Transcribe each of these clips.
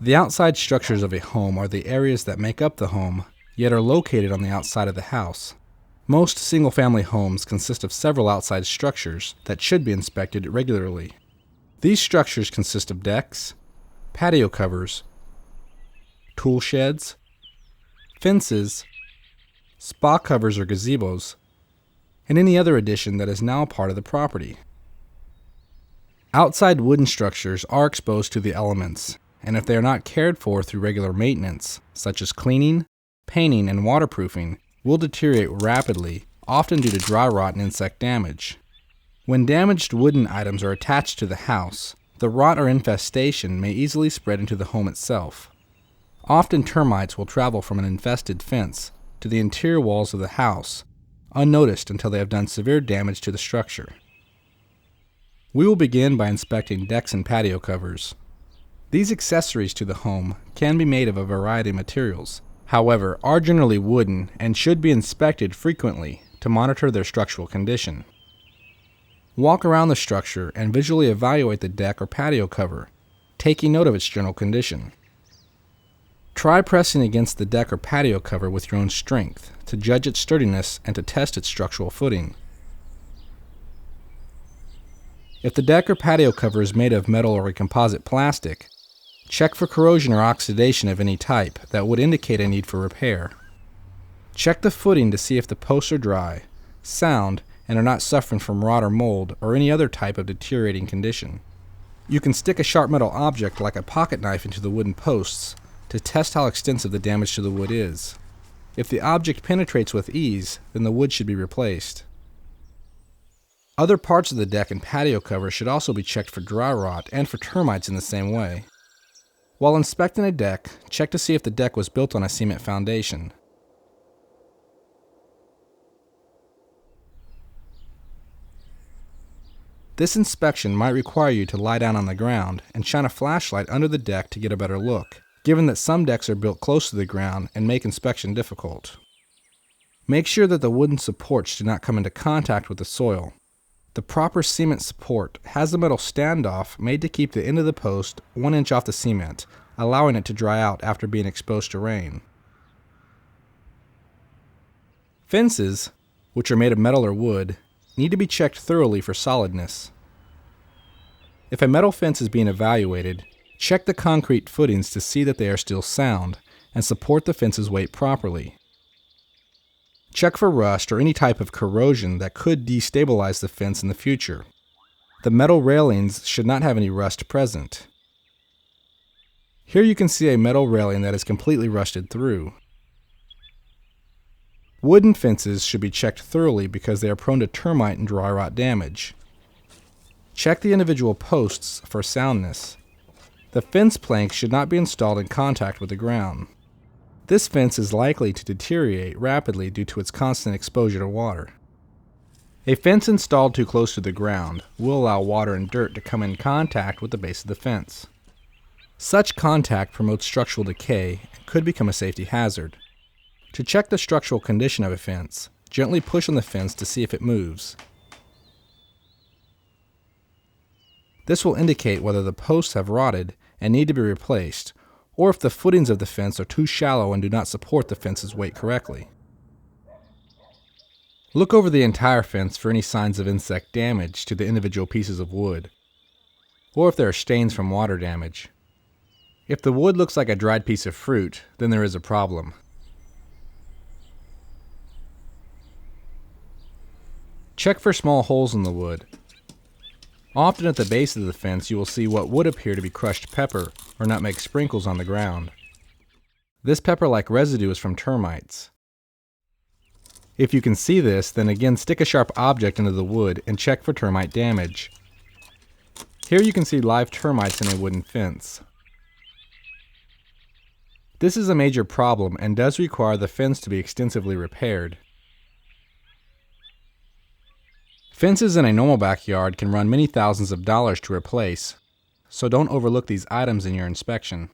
The outside structures of a home are the areas that make up the home, yet are located on the outside of the house. Most single-family homes consist of several outside structures that should be inspected regularly. These structures consist of decks, patio covers, tool sheds, fences, spa covers or gazeboes, and any other addition that is now a part of the property. Outside wooden structures are exposed to the elements, and if they are not cared for through regular maintenance, such as cleaning, painting, and waterproofing, will deteriorate rapidly, often due to dry rot and insect damage. When damaged wooden items are attached to the house, the rot or infestation may easily spread into the home itself. Often termites will travel from an infested fence to the interior walls of the house, unnoticed until they have done severe damage to the structure. We will begin by inspecting decks and patio covers. These accessories to the home can be made of a variety of materials, however, are generally wooden and should be inspected frequently to monitor their structural condition. Walk around the structure and visually evaluate the deck or patio cover, taking note of its general condition. Try pressing against the deck or patio cover with your own strength to judge its sturdiness and to test its structural footing. If the deck or patio cover is made of metal or a composite plastic, check for corrosion or oxidation of any type that would indicate a need for repair. Check the footing to see if the posts are dry, sound, and are not suffering from rot or mold or any other type of deteriorating condition. You can stick a sharp metal object like a pocket knife into the wooden posts to test how extensive the damage to the wood is. If the object penetrates with ease, then the wood should be replaced. Other parts of the deck and patio cover should also be checked for dry rot and for termites in the same way. While inspecting a deck, check to see if the deck was built on a cement foundation. This inspection might require you to lie down on the ground and shine a flashlight under the deck to get a better look, given that some decks are built close to the ground and make inspection difficult. Make sure that the wooden supports do not come into contact with the soil. The proper cement support has a metal standoff made to keep the end of the post 1 inch off the cement, allowing it to dry out after being exposed to rain. Fences, which are made of metal or wood, need to be checked thoroughly for solidness. If a metal fence is being evaluated, check the concrete footings to see that they are still sound and support the fence's weight properly. Check for rust or any type of corrosion that could destabilize the fence in the future. The metal railings should not have any rust present. Here you can see a metal railing that is completely rusted through. Wooden fences should be checked thoroughly because they are prone to termite and dry rot damage. Check the individual posts for soundness. The fence planks should not be installed in contact with the ground. This fence is likely to deteriorate rapidly due to its constant exposure to water. A fence installed too close to the ground will allow water and dirt to come in contact with the base of the fence. Such contact promotes structural decay and could become a safety hazard. To check the structural condition of a fence, gently push on the fence to see if it moves. This will indicate whether the posts have rotted and need to be replaced, or if the footings of the fence are too shallow and do not support the fence's weight correctly. Look over the entire fence for any signs of insect damage to the individual pieces of wood, or if there are stains from water damage. If the wood looks like a dried piece of fruit, then there is a problem. Check for small holes in the wood. Often at the base of the fence you will see what would appear to be crushed pepper or nutmeg sprinkles on the ground. This pepper-like residue is from termites. If you can see this, then again stick a sharp object into the wood and check for termite damage. Here you can see live termites in a wooden fence. This is a major problem and does require the fence to be extensively repaired. Fences in a normal backyard can run many thousands of dollars to replace, so don't overlook these items in your inspection.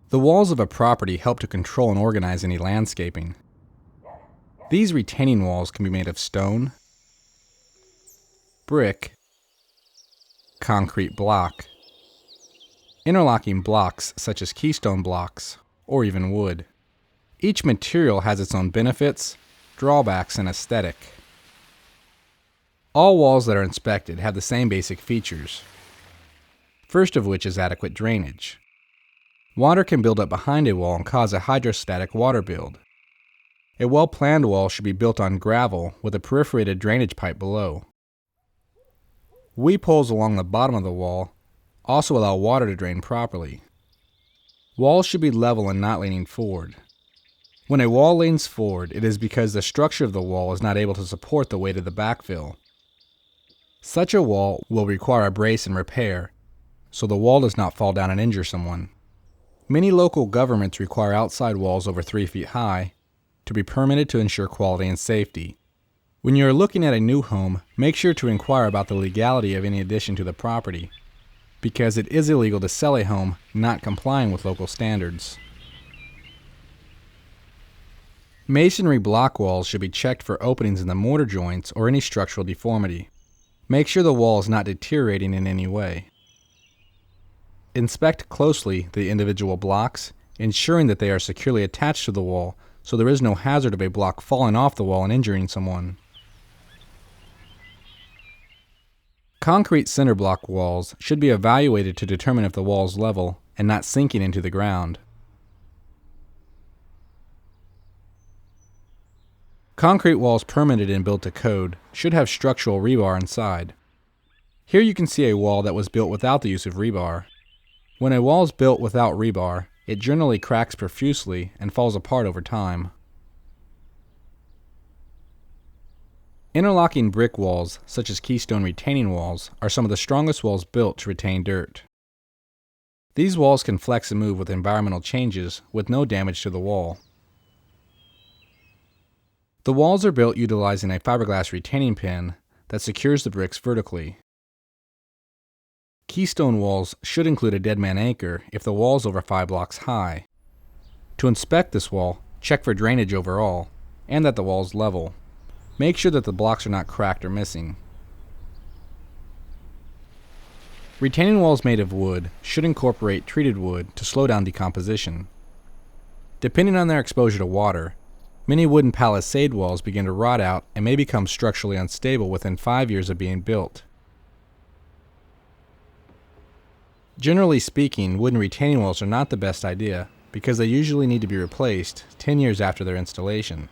The walls of a property help to control and organize any landscaping. These retaining walls can be made of stone, brick, concrete block, interlocking blocks such as keystone blocks, or even wood. Each material has its own benefits, drawbacks, and aesthetic. All walls that are inspected have the same basic features. First of which is adequate drainage. Water can build up behind a wall and cause a hydrostatic water build. A well-planned wall should be built on gravel with a perforated drainage pipe below. Weep holes along the bottom of the wall also allow water to drain properly. Walls should be level and not leaning forward. When a wall leans forward, it is because the structure of the wall is not able to support the weight of the backfill. Such a wall will require a brace and repair, so the wall does not fall down and injure someone. Many local governments require outside walls over 3 feet high to be permitted to ensure quality and safety. When you are looking at a new home, make sure to inquire about the legality of any addition to the property, because it is illegal to sell a home not complying with local standards. Masonry block walls should be checked for openings in the mortar joints or any structural deformity. Make sure the wall is not deteriorating in any way. Inspect closely the individual blocks, ensuring that they are securely attached to the wall so there is no hazard of a block falling off the wall and injuring someone. Concrete cinder block walls should be evaluated to determine if the wall is level and not sinking into the ground. Concrete walls permitted and built to code should have structural rebar inside. Here you can see a wall that was built without the use of rebar. When a wall is built without rebar, it generally cracks profusely and falls apart over time. Interlocking brick walls, such as keystone retaining walls, are some of the strongest walls built to retain dirt. These walls can flex and move with environmental changes with no damage to the wall. The walls are built utilizing a fiberglass retaining pin that secures the bricks vertically. Keystone walls should include a deadman anchor if the wall is over 5 blocks high. To inspect this wall, check for drainage overall, and that the wall is level. Make sure that the blocks are not cracked or missing. Retaining walls made of wood should incorporate treated wood to slow down decomposition. Depending on their exposure to water, many wooden palisade walls begin to rot out and may become structurally unstable within 5 years of being built. Generally speaking, wooden retaining walls are not the best idea because they usually need to be replaced 10 years after their installation.